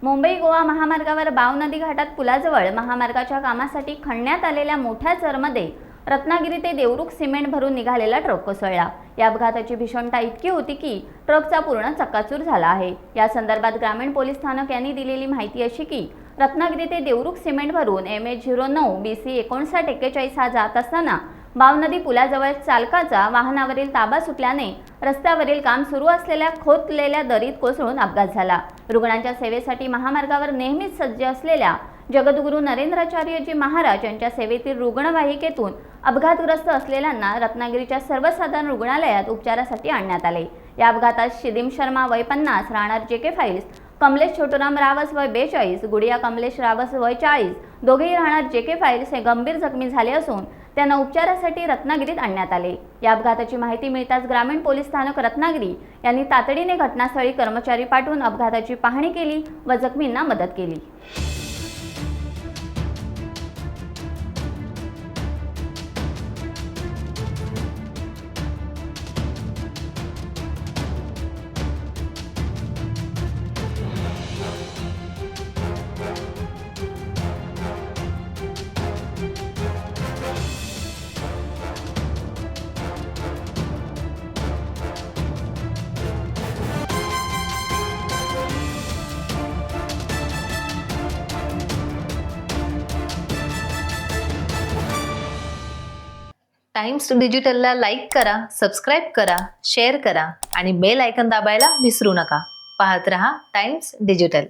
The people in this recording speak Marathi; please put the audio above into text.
मुंबई गोवा महामार्गावर बाव नदी घाटात पुलाजवळ महामार्गाच्या कामासाठी खणण्यात आलेल्या मोठ्या चरमध्ये रत्नागिरी ते देवरुख सिमेंट भरून निघालेला ट्रक कोसळला। या अपघाताची भीषणता इतकी होती की ट्रकचा पूर्ण चक्काचूर झाला आहे। या संदर्भात ग्रामीण पोलीस स्थानक यांनी दिलेली माहिती अशी की रत्नागिरी ते देवरुख सिमेंट भरून MH09 BC 5941 हा जात असताना बाव नदी पुलाजवळ चालकाचा वाहनावरील ताबा सुटल्याने रस्त्यावरील काम सुरू असलेल्या खोदलेल्या दरीत कोसळून अपघात झाला। रुग्णांच्या सेवेसाठी महामार्गावर नेहमीच सज्ज असलेल्या जगद्गुरू नरेंद्राचार्यजी महाराज यांच्या सेवेतील रुग्णवाहिकेतून अपघातग्रस्त असलेल्यांना रत्नागिरीच्या सर्वसाधारण रुग्णालयात उपचारासाठी आणण्यात आले। या अपघातात शिदीम शर्मा वय 50 राहणार JK फाइल्स, कमलेश छोटूराम रावस वय 42, गुडिया कमलेश रावस वय 40 दोघेही राहणार JK फाइल्स हे गंभीर जखमी झाले असून त्यांना उपचारासाठी रत्नागिरीत आणण्यात आले। या अपघाताची माहिती मिळताच ग्रामीण पोलीस स्थानक रत्नागिरी यांनी तातडीने घटनास्थळी कर्मचारी पाठवून अपघाताची पाहणी केली व जखमींना मदत केली। टाइम्स डिजिटलला लाईक करा, सबस्क्राईब करा, शेअर करा आणि बेल आयकॉन दाबायला विसरू नका। पाहत रहा टाइम्स डिजिटल।